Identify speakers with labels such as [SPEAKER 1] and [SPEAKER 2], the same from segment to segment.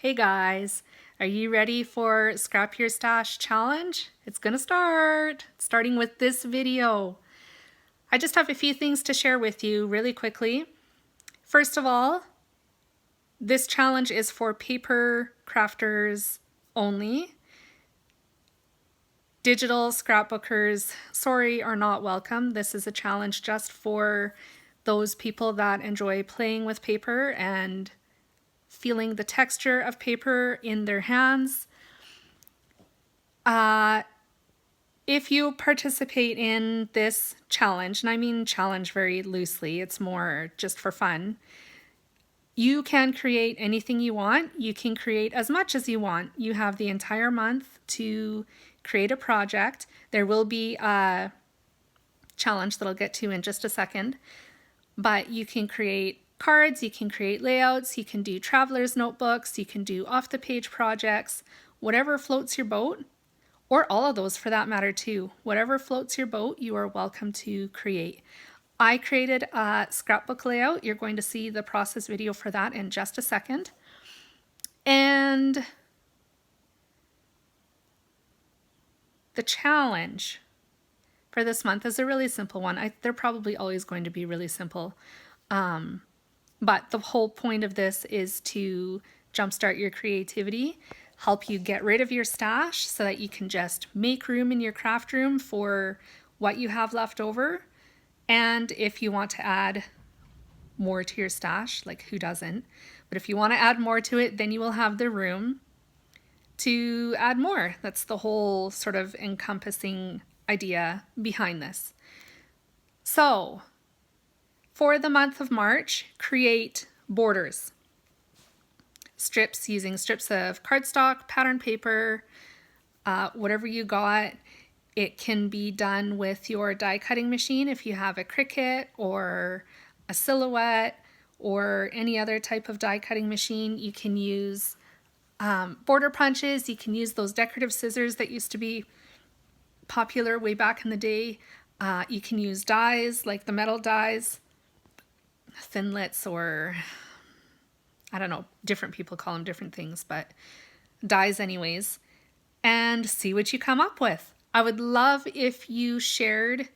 [SPEAKER 1] Hey guys, are you ready for Scrap Your Stash Challenge? It's gonna start, starting with this video. I just have a few things to share with you really quickly. First of all, this challenge is for paper crafters only. Digital scrapbookers, sorry, are not welcome. This is a challenge just for those people that enjoy playing with paper and feeling the texture of paper in their hands. If you participate in this challenge, and I mean challenge very loosely, it's more just for fun, you can create anything you want. You can create as much as you want. You have the entire month to create a project. There will be a challenge that I'll get to in just a second, but you can create cards, you can create layouts, you can do traveler's notebooks, you can do off-the-page projects, whatever floats your boat, or all of those for that matter too. Whatever floats your boat, you are welcome to create. I created a scrapbook layout. You're going to see the process video for that in just a second. And the challenge for this month is a really simple one. They're probably always going to be really simple. But the whole point of this is to jumpstart your creativity, help you get rid of your stash so that you can just make room in your craft room for what you have left over. And if you want to add more to your stash, like who doesn't? But if you want to add more to it, then you will have the room to add more. That's the whole sort of encompassing idea behind this. So, for the month of March, create borders. Strips using strips of cardstock, pattern paper, whatever you got. It can be done with your die cutting machine if you have a Cricut or a Silhouette or any other type of die cutting machine. You can use border punches. You can use those decorative scissors that used to be popular way back in the day. You can use dies like the metal dies, thinlits, or I don't know, different people call them different things, but dies anyways, and see what you come up with. I would love if you shared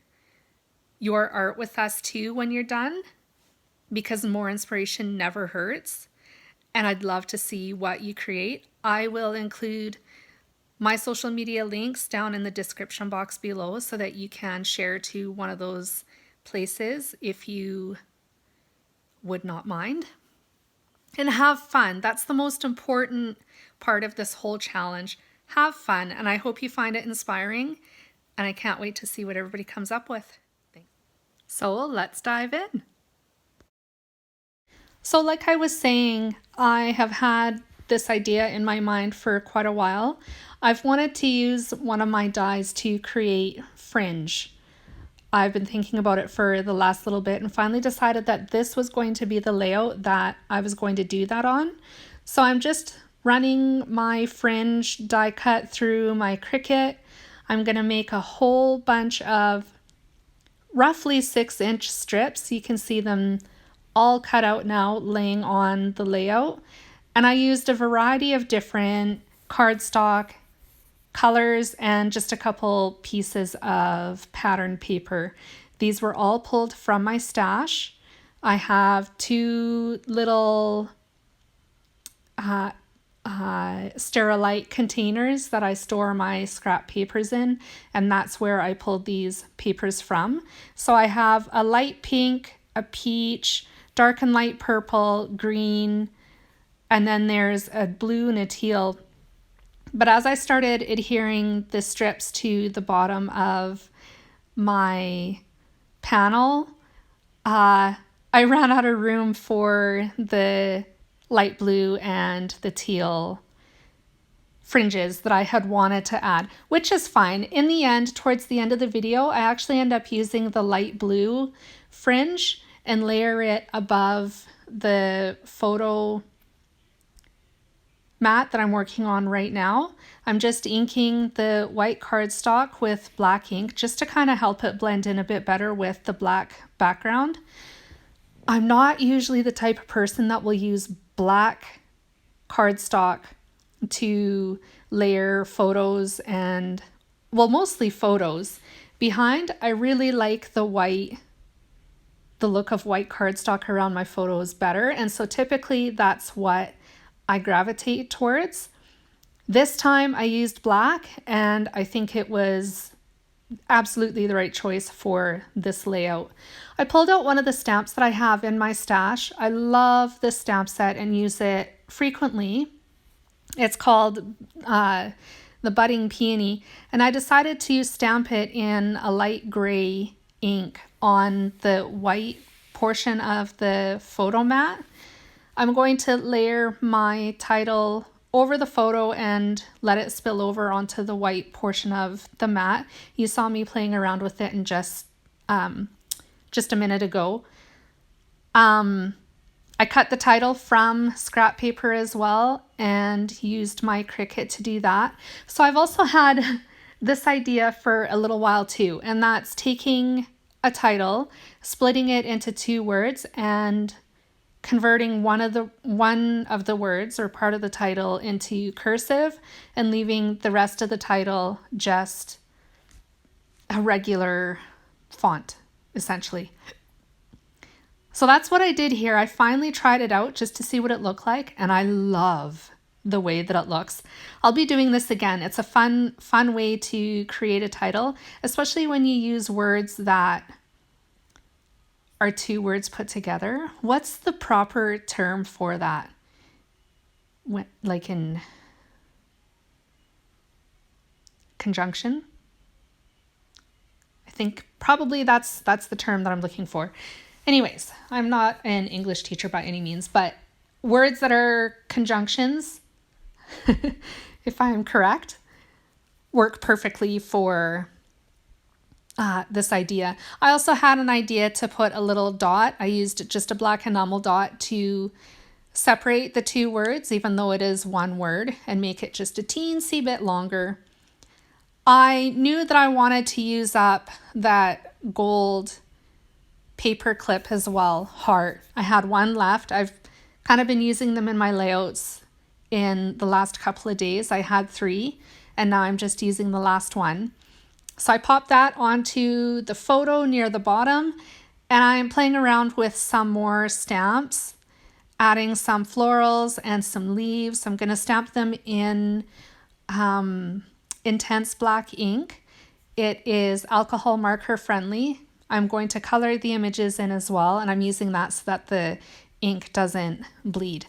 [SPEAKER 1] your art with us too when you're done, because more inspiration never hurts, and I'd love to see what you create. I will include my social media links down in the description box below so that you can share to one of those places if you would not mind. And have fun. That's the most important part of this whole challenge. Have fun, and I hope you find it inspiring, and I can't wait to see what everybody comes up with. Thanks. So let's dive in. So like I was saying, I have had this idea in my mind for quite a while. I've wanted to use one of my dies to create fringe. I've been thinking about it for the last little bit and finally decided that this was going to be the layout that I was going to do that on. So I'm just running my fringe die cut through my Cricut. I'm going to make a whole bunch of roughly 6-inch strips. You can see them all cut out now laying on the layout. And I used a variety of different cardstock colors and just a couple pieces of pattern paper. These were all pulled from my stash. I have two little Sterilite containers that I store my scrap papers in, and that's where I pulled these papers from. So I have a light pink, a peach, dark and light purple, green, and then there's a blue and a teal. But as I started adhering the strips to the bottom of my panel, I ran out of room for the light blue and the teal fringes that I had wanted to add, which is fine. In the end, towards the end of the video, I actually end up using the light blue fringe and layer it above the photo mat that I'm working on right now. I'm just inking the white cardstock with black ink just to kind of help it blend in a bit better with the black background. I'm not usually the type of person that will use black cardstock to layer photos and, well, mostly photos. Behind, I really like the look of white cardstock around my photos better. And so typically that's what I gravitate towards. This time I used black, and I think it was absolutely the right choice for this layout. I pulled out one of the stamps that I have in my stash. I love this stamp set and use it frequently. It's called the Budding Peony, and I decided to stamp it in a light gray ink on the white portion of the photo mat. I'm going to layer my title over the photo and let it spill over onto the white portion of the mat. You saw me playing around with it in just a minute ago. I cut the title from scrap paper as well and used my Cricut to do that. So I've also had this idea for a little while too, and that's taking a title, splitting it into 2 words, and converting one of the words or part of the title into cursive and leaving the rest of the title just a regular font, essentially. So that's what I did here. I finally tried it out just to see what it looked like, and I love the way that it looks. I'll be doing this again. It's a fun way to create a title, especially when you use words that are 2 words put together. What's the proper term for that? Like in conjunction? I think probably that's the term that I'm looking for. Anyways, I'm not an English teacher by any means, but words that are conjunctions, if I am correct, work perfectly for this idea. I also had an idea to put a little dot. I used just a black enamel dot to separate the 2 words, even though it is 1 word, and make it just a teensy bit longer. I knew that I wanted to use up that gold paper clip as well, heart. I had 1 left. I've kind of been using them in my layouts in the last couple of days. I had 3, and now I'm just using the last one. So I popped that onto the photo near the bottom, and I'm playing around with some more stamps, adding some florals and some leaves. I'm going to stamp them in intense black ink. It is alcohol marker friendly. I'm going to color the images in as well, and I'm using that so that the ink doesn't bleed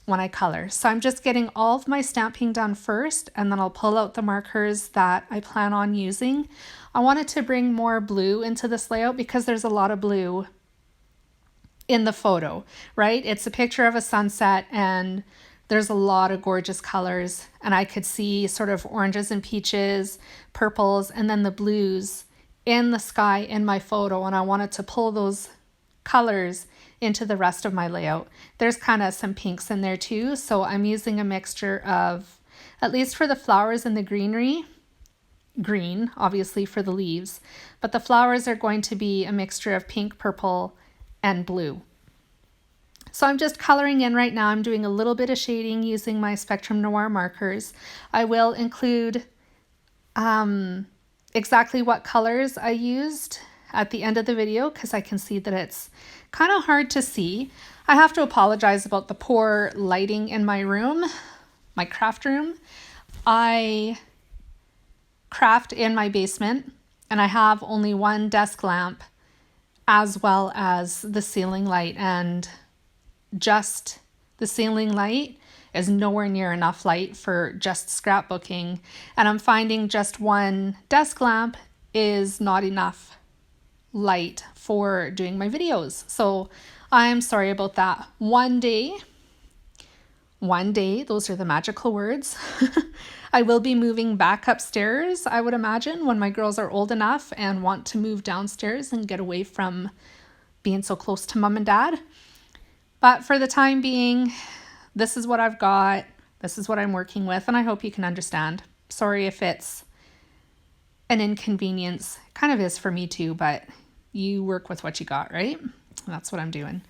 [SPEAKER 1] when I color. So I'm just getting all of my stamping done first, and then I'll pull out the markers that I plan on using. I wanted to bring more blue into this layout because there's a lot of blue in the photo, right? It's a picture of a sunset and there's a lot of gorgeous colors, and I could see sort of oranges and peaches, purples, and then the blues in the sky in my photo, and I wanted to pull those colors into the rest of my layout. There's kind of some pinks in there too, so I'm using a mixture of, at least for the flowers and the greenery, green obviously for the leaves, but the flowers are going to be a mixture of pink, purple, and blue. So I'm just coloring in right now. I'm doing a little bit of shading using my Spectrum Noir markers. I will include exactly what colors I used at the end of the video because I can see that it's kind of hard to see. I have to apologize about the poor lighting in my room, my craft room. I craft in my basement and I have only 1 desk lamp as well as the ceiling light, and just the ceiling light is nowhere near enough light for just scrapbooking, and I'm finding just 1 desk lamp is not enough light for doing my videos. So I'm sorry about that. One day, those are the magical words, I will be moving back upstairs, I would imagine, when my girls are old enough and want to move downstairs and get away from being so close to mom and dad. But for the time being, this is what I've got. This is what I'm working with, and I hope you can understand. Sorry if it's an inconvenience. It kind of is for me too, but you work with what you got, right? That's what I'm doing.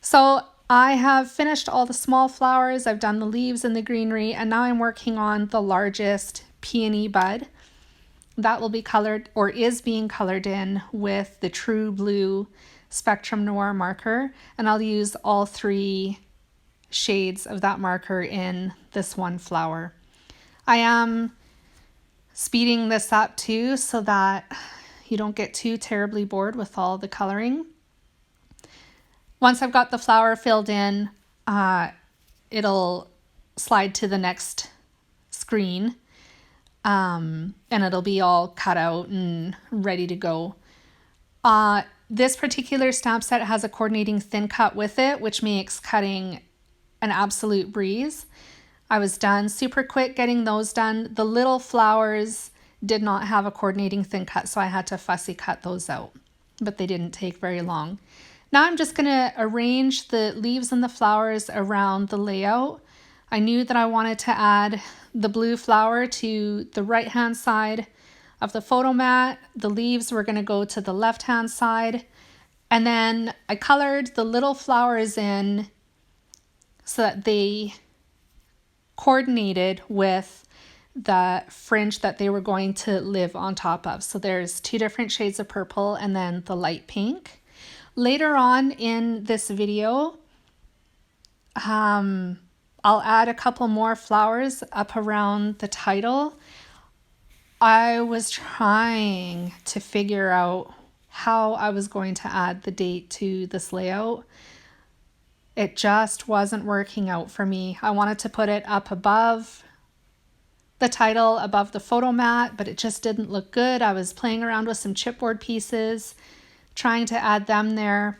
[SPEAKER 1] So I have finished all the small flowers. I've done the leaves and the greenery, and now I'm working on the largest peony bud. That will be colored, or is being colored in, with the True Blue Spectrum Noir marker, and I'll use all 3 shades of that marker in this one flower. I am speeding this up too so that you don't get too terribly bored with all the coloring. Once I've got the flower filled in, it'll slide to the next screen, and it'll be all cut out and ready to go. This particular stamp set has a coordinating thin cut with it, which makes cutting an absolute breeze. I was done super quick getting those done. The little flowers did not have a coordinating thin cut, so I had to fussy cut those out, but they didn't take very long. Now I'm just going to arrange the leaves and the flowers around the layout. I knew that I wanted to add the blue flower to the right hand side of the photo mat. The leaves were going to go to the left hand side. And then I colored the little flowers in so that they coordinated with the fringe that they were going to live on top of. So there's 2 different shades of purple and then the light pink. Later on in this video, I'll add a couple more flowers up around the title. I was trying to figure out how I was going to add the date to this layout. It just wasn't working out for me. I wanted to put it up above the title, above the photo mat, but it just didn't look good. I was playing around with some chipboard pieces, trying to add them there.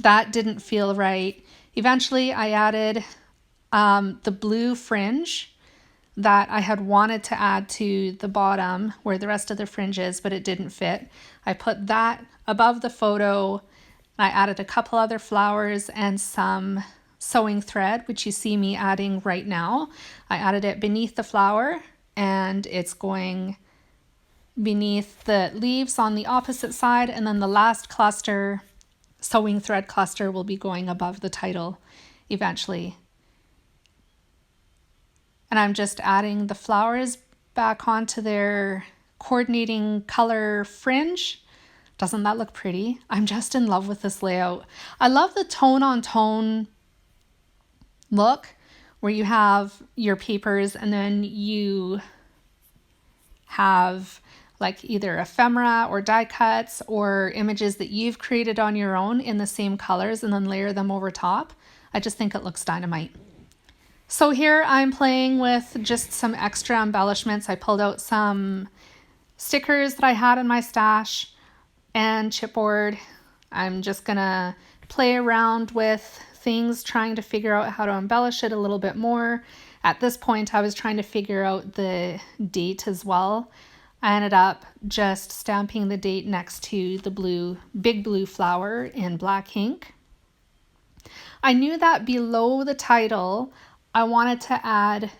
[SPEAKER 1] That didn't feel right. Eventually I added the blue fringe that I had wanted to add to the bottom where the rest of the fringe is, but it didn't fit. I put that above the photo. I added a couple other flowers and some sewing thread, which you see me adding right now. I added it beneath the flower, and it's going beneath the leaves on the opposite side, and then the last cluster, sewing thread cluster, will be going above the title eventually. And I'm just adding the flowers back onto their coordinating color fringe. Doesn't that look pretty? I'm just in love with this layout. I love the tone on tone look where you have your papers and then you have like either ephemera or die cuts or images that you've created on your own in the same colors and then layer them over top. I just think it looks dynamite. So here I'm playing with just some extra embellishments. I pulled out some stickers that I had in my stash and chipboard. I'm just gonna play around with things, trying to figure out how to embellish it a little bit more. At this point, I was trying to figure out the date as well. I ended up just stamping the date next to the big blue flower in black ink. I knew that below the title, I wanted to add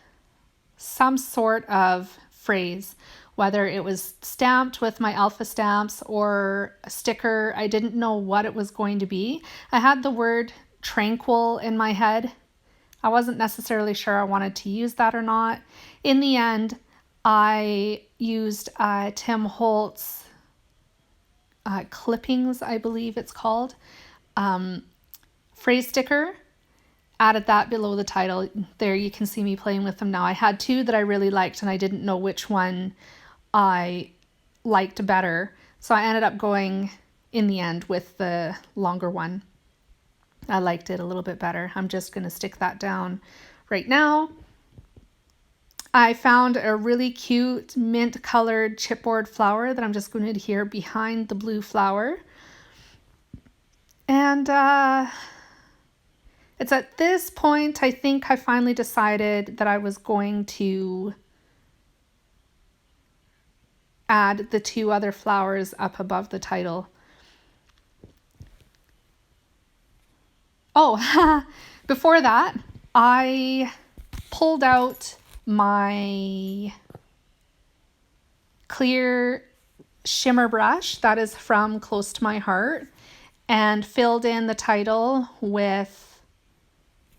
[SPEAKER 1] some sort of phrase, whether it was stamped with my alpha stamps or a sticker. I didn't know what it was going to be. I had the word tranquil in my head. I wasn't necessarily sure I wanted to use that or not. In the end, I used Tim Holtz clippings, I believe it's called, phrase sticker. Added that below the title. There you can see me playing with them now. I had 2 that I really liked and I didn't know which one I liked better. So I ended up going in the end with the longer one. I liked it a little bit better. I'm just going to stick that down right now. I found a really cute mint colored chipboard flower that I'm just going to adhere behind the blue flower. And it's at this point, I think I finally decided that I was going to add the 2 other flowers up above the title. Oh, before that, I pulled out my clear shimmer brush that is from Close to My Heart and filled in the title with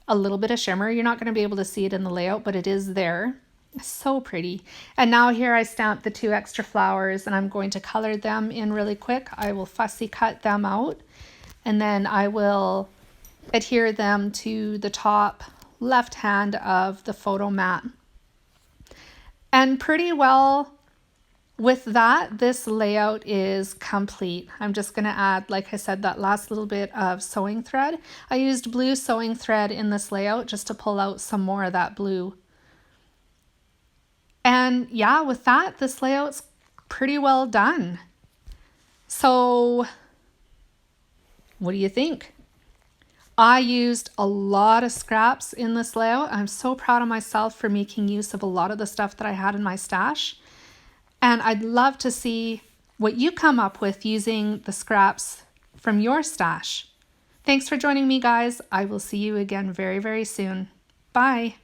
[SPEAKER 1] a little bit of shimmer. You're not going to be able to see it in the layout, but it is there. So pretty. And now here I stamped the 2 extra flowers, and I'm going to color them in really quick. I will fussy cut them out, and then I will adhere them to the top left hand of the photo mat. And pretty well with that, this layout is complete. I'm just going to add, like I said, that last little bit of sewing thread. I used blue sewing thread in this layout just to pull out some more of that blue. And yeah, with that, this layout's pretty well done. So what do you think? I used a lot of scraps in this layout. I'm so proud of myself for making use of a lot of the stuff that I had in my stash. And I'd love to see what you come up with using the scraps from your stash. Thanks for joining me, guys. I will see you again very, very soon. Bye.